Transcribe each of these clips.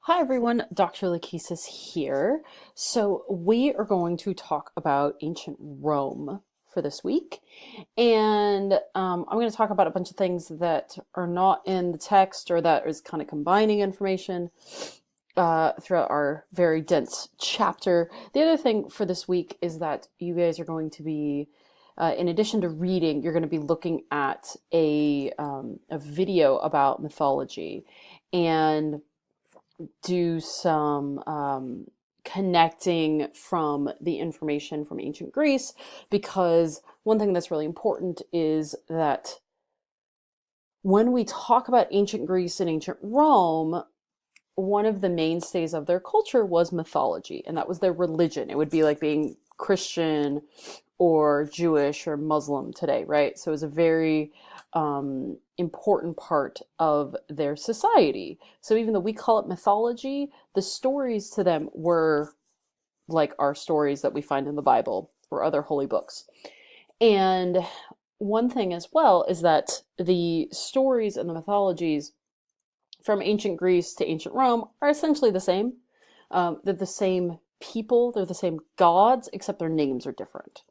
Hi everyone, Dr. Lakesis here. So we are going to talk about ancient Rome for this week. And I'm going to talk about a bunch of things that are not in the text or that is kind of combining information throughout our very dense chapter. The other thing for this week is that you guys are going to be, in addition to reading, you're going to be looking at a video about mythology and do some connecting from the information from ancient Greece, because one thing that's really important is that when we talk about ancient Greece and ancient Rome, one of the mainstays of their culture was mythology, and that was their religion. It would be like being Christian or Jewish or Muslim today, right? So it was a very important part of their society. So even though we call it mythology, the stories to them were like our stories that we find in the Bible or other holy books. And one thing as well is that the stories and the mythologies from ancient Greece to ancient Rome are essentially the same. They're the same people, they're the same gods, except their names are different.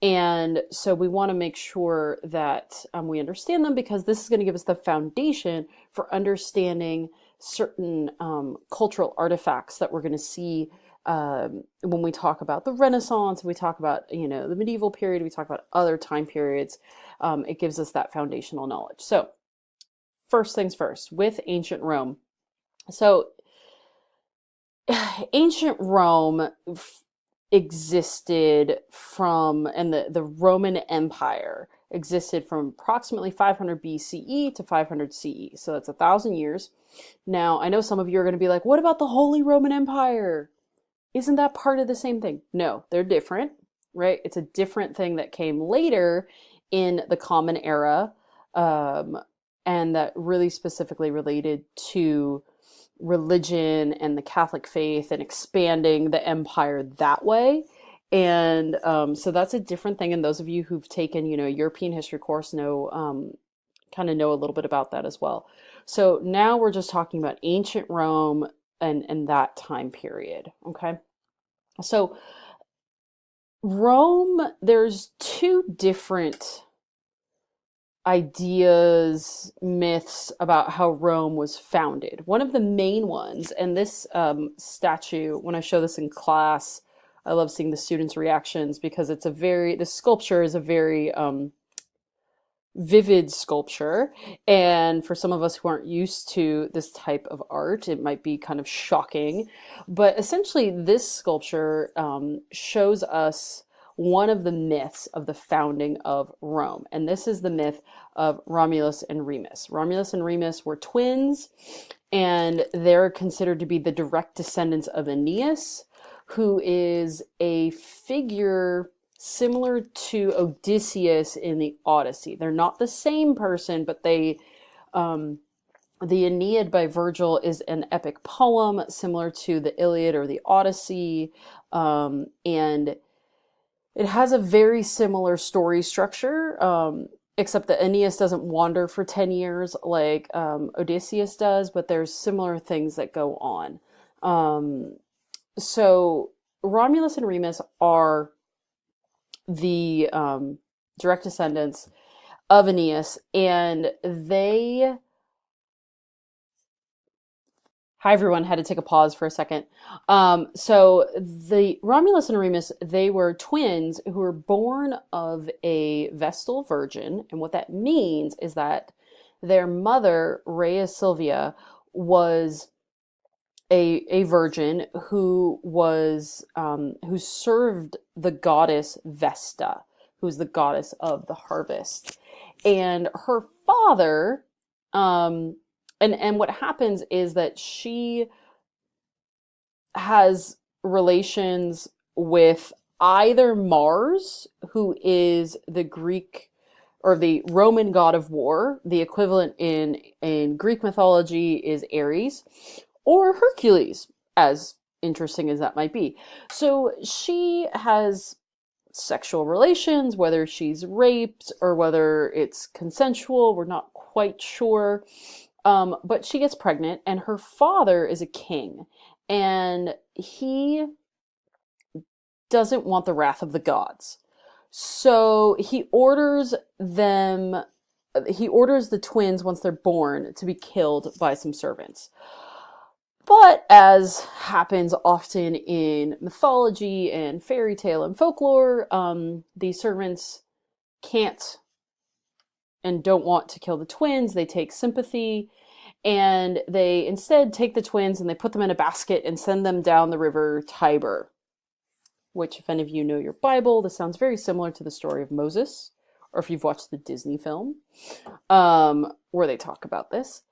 And so we want to make sure that we understand them, because this is going to give us the foundation for understanding certain cultural artifacts that we're going to see when we talk about the Renaissance, we talk about, the medieval period, we talk about other time periods. It gives us that foundational knowledge. So first things first, with ancient Rome. So ancient Rome existed from, and the Roman Empire existed from approximately 500 BCE to 500 CE. So that's 1,000 years. Now, I know some of you are going to be like, what about the Holy Roman Empire? Isn't that part of the same thing? No, they're different, right? It's a different thing that came later in the Common Era, and that really specifically related to religion and the Catholic faith and expanding the empire that way. And so that's a different thing. And those of you who've taken, European history course know, kind of know a little bit about that as well. So now we're just talking about ancient Rome and that time period. Okay. So Rome, there's two different ideas, myths about how Rome was founded. One of the main ones, and this statue, when I show this in class, I love seeing the students' reactions, because the sculpture is a very vivid sculpture. And for some of us who aren't used to this type of art, it might be kind of shocking. But essentially, this sculpture shows us one of the myths of the founding of Rome. And this is the myth of Romulus and Remus. Romulus and Remus were twins, and they're considered to be the direct descendants of Aeneas, who is a figure similar to Odysseus in the Odyssey. They're not the same person, but the Aeneid by Virgil is an epic poem similar to the Iliad or the Odyssey, and it has a very similar story structure, except that Aeneas doesn't wander for 10 years like Odysseus does, but there's similar things that go on. So Romulus and Remus are the direct descendants of Aeneas, and they... Hi, everyone. Had to take a pause for a second. So the Romulus and Remus, they were twins who were born of a Vestal virgin. And what that means is that their mother, Rhea Silvia, was a virgin who served the goddess Vesta, who's the goddess of the harvest. And her father, and what happens is that she has relations with either Mars, who is the Greek or the Roman god of war. The equivalent in Greek mythology is Ares, or Hercules, as interesting as that might be. So she has sexual relations, whether she's raped or whether it's consensual, we're not quite sure. But she gets pregnant, and her father is a king, and he doesn't want the wrath of the gods. So he orders the twins, once they're born, to be killed by some servants. But as happens often in mythology and fairy tale and folklore, these servants can't and don't want to kill the twins. They take sympathy, and they instead take the twins and they put them in a basket and send them down the river Tiber, which, if any of you know your Bible, this sounds very similar to the story of Moses, or if you've watched the Disney film, where they talk about this.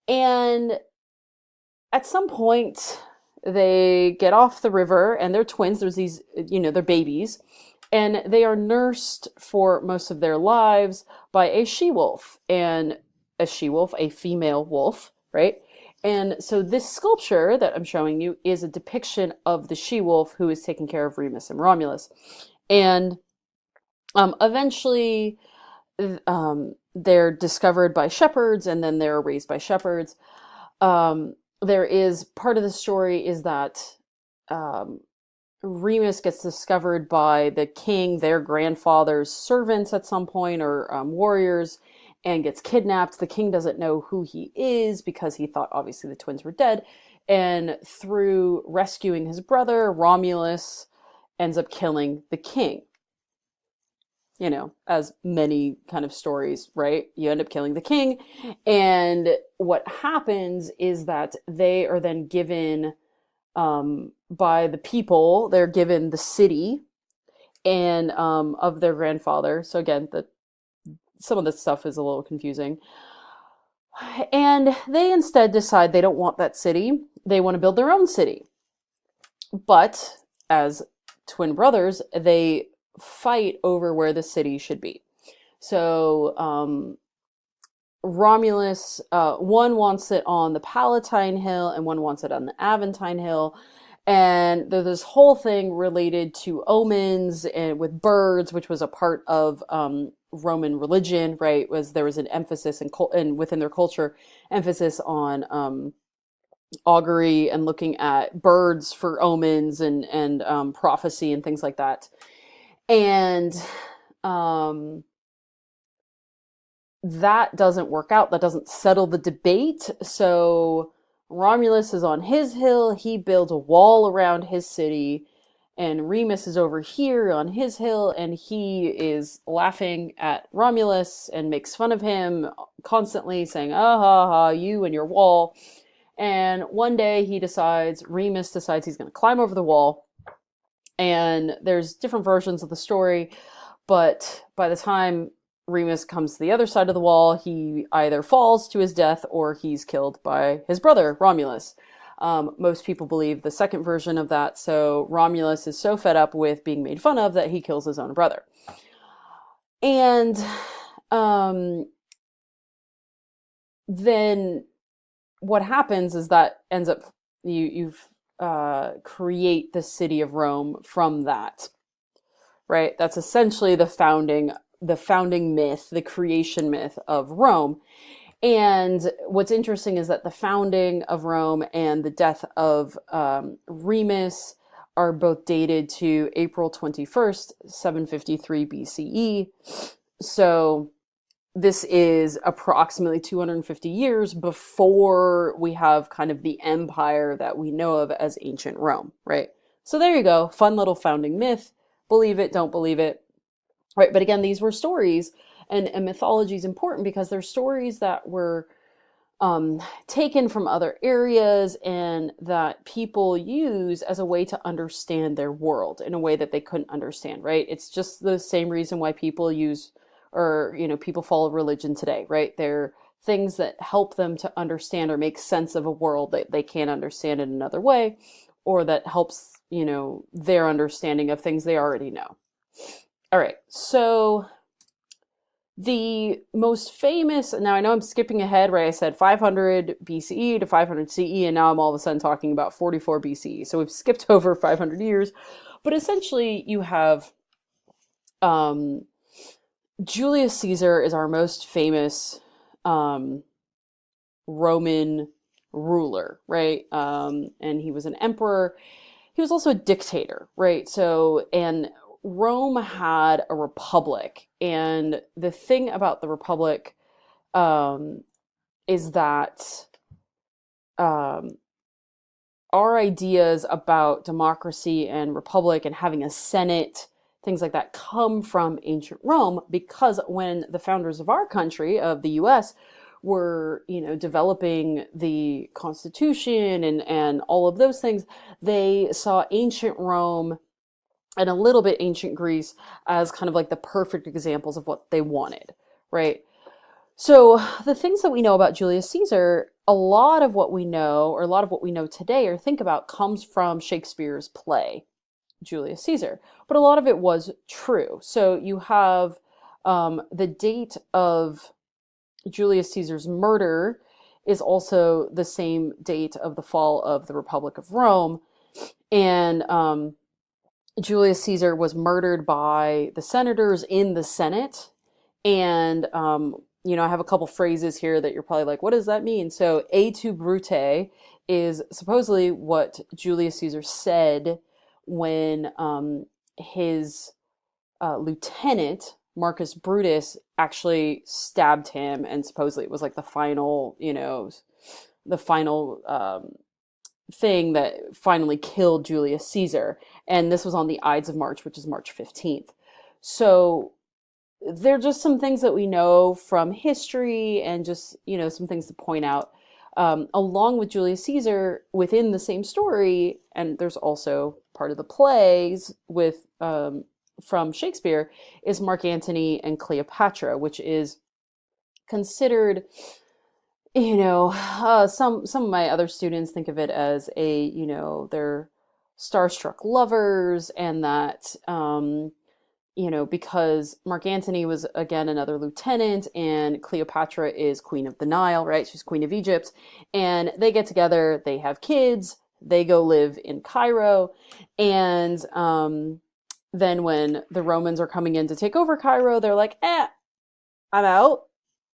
And at some point, they get off the river, and they're twins. There's these, they're babies, and they are nursed for most of their lives by a she-wolf, and a she-wolf, a female wolf, right? And so this sculpture that I'm showing you is a depiction of the she-wolf who is taking care of Remus and Romulus. And eventually they're discovered by shepherds, and then they're raised by shepherds. There is part of the story is that Remus gets discovered by the king, their grandfather's servants at some point, or warriors, and gets kidnapped. The king doesn't know who he is because he thought obviously the twins were dead. And through rescuing his brother, Romulus ends up killing the king. As many kind of stories, right? You end up killing the king. And what happens is that they are then given, by the people, they're given the city and of their grandfather. So again, some of this stuff is a little confusing. And they instead decide they don't want that city. They want to build their own city. But as twin brothers, they fight over where the city should be. So Romulus, one wants it on the Palatine Hill, and one wants it on the Aventine Hill. And there's this whole thing related to omens and with birds, which was a part of Roman religion, right? There was an emphasis and within their culture, emphasis on augury and looking at birds for omens and prophecy and things like that. And that doesn't work out. That doesn't settle the debate. So Romulus is on his hill. He builds a wall around his city. And Remus is over here on his hill, and he is laughing at Romulus and makes fun of him constantly, saying, "Ah ha ha, you and your wall." And one day Remus decides he's going to climb over the wall. And there's different versions of the story, but by the time Remus comes to the other side of the wall, he either falls to his death or he's killed by his brother, Romulus. Most people believe the second version of that, so Romulus is so fed up with being made fun of that he kills his own brother. And then what happens is that ends up, you've create the city of Rome from that, right? That's essentially the founding myth, the creation myth of Rome. And what's interesting is that the founding of Rome and the death of Remus are both dated to April 21st, 753 BCE. So this is approximately 250 years before we have kind of the empire that we know of as ancient Rome, right? So there you go. Fun little founding myth. Believe it, don't believe it. Right, but again, these were stories, and mythology is important because they're stories that were taken from other areas and that people use as a way to understand their world in a way that they couldn't understand, right? It's just the same reason why people people follow religion today, right? They're things that help them to understand or make sense of a world that they can't understand in another way, or that helps, their understanding of things they already know. All right, so the most famous, now I know I'm skipping ahead, right? I said 500 BCE to 500 CE, and now I'm all of a sudden talking about 44 BCE. So we've skipped over 500 years, but essentially you have Julius Caesar is our most famous Roman ruler, right? And he was an emperor. He was also a dictator, right? So, and Rome had a republic. And the thing about the republic um, is that um, our ideas about democracy and republic and having a senate, things like that, come from ancient Rome, because when the founders of our country, of the US, were, developing the Constitution and all of those things, they saw ancient Rome and a little bit ancient Greece as kind of like the perfect examples of what they wanted, right? So the things that we know about Julius Caesar, a lot of what we know, or a lot of what we know today or think about, comes from Shakespeare's play, Julius Caesar. But a lot of it was true. So you have the date of Julius Caesar's murder is also the same date of the fall of the Republic of Rome. And Julius Caesar was murdered by the senators in the Senate. And I have a couple phrases here that you're probably like, what does that mean? So, "et tu, Brute," is supposedly what Julius Caesar said when his lieutenant, Marcus Brutus, actually stabbed him. And supposedly it was like the final, thing that finally killed Julius Caesar. And this was on the Ides of March, which is March 15th. So, they're just some things that we know from history, and just, some things to point out. Along with Julius Caesar, within the same story, and there's also part of the plays with from Shakespeare, is Mark Antony and Cleopatra, which is considered, some of my other students think of it as they're starstruck lovers, and that because Mark Antony was, again, another lieutenant, and Cleopatra is Queen of the Nile, right? She's Queen of Egypt. And they get together, they have kids, they go live in Cairo. And then when the Romans are coming in to take over Cairo, they're like, I'm out.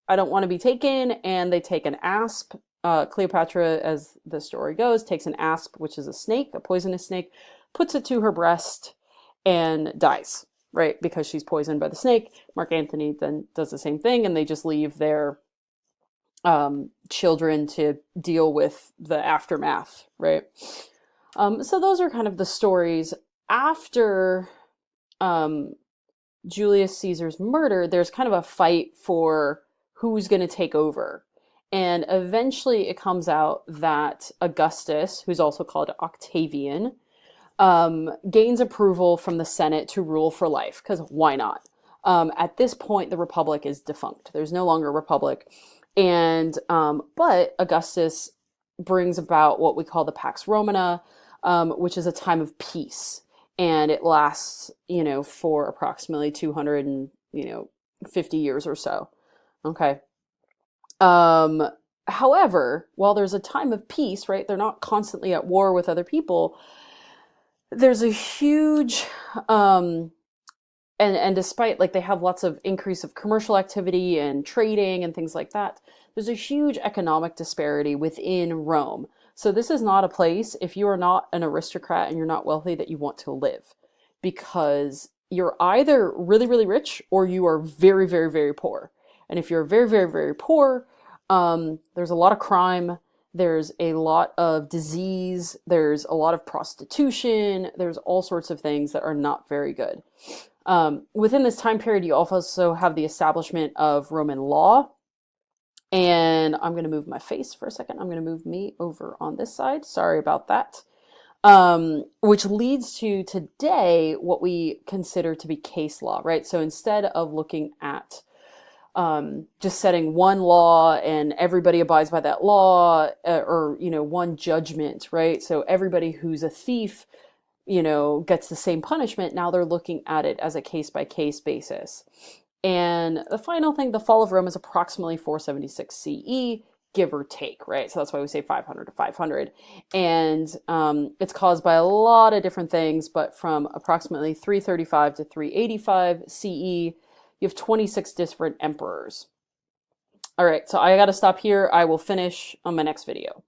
I don't want to be taken. And they take an asp. Cleopatra, as the story goes, takes an asp, which is a snake, a poisonous snake, puts it to her breast, and dies. Right, because she's poisoned by the snake. Mark Antony then does the same thing, and they just leave their children to deal with the aftermath, right? So those are kind of the stories. After Julius Caesar's murder, there's kind of a fight for who's going to take over. And eventually it comes out that Augustus, who's also called Octavian, gains approval from the Senate to rule for life, because why not? At this point, the Republic is defunct. There's no longer a Republic. And but Augustus brings about what we call the Pax Romana, which is a time of peace. And it lasts, for approximately 250 years or so. Okay. However, while there's a time of peace, right, they're not constantly at war with other people, there's a huge, and despite, like, they have lots of increase of commercial activity and trading and things like that, there's a huge economic disparity within Rome. So this is not a place, if you are not an aristocrat and you're not wealthy, that you want to live, because you're either really, really rich or you are very, very, very poor. And if you're very, very, very poor, there's a lot of crime. There's a lot of disease. There's a lot of prostitution. There's all sorts of things that are not very good. Within this time period, you also have the establishment of Roman law. And I'm going to move my face for a second. I'm going to move me over on this side. Sorry about that. Which leads to today what we consider to be case law, right? So instead of looking at just setting one law and everybody abides by that law, or, one judgment, right? So everybody who's a thief, gets the same punishment. Now they're looking at it as a case by case basis. And the final thing, the fall of Rome is approximately 476 CE, give or take, right? So that's why we say 500 to 500. And it's caused by a lot of different things, but from approximately 335 to 385 CE, you have 26 different emperors. All right, so I got to stop here. I will finish on my next video.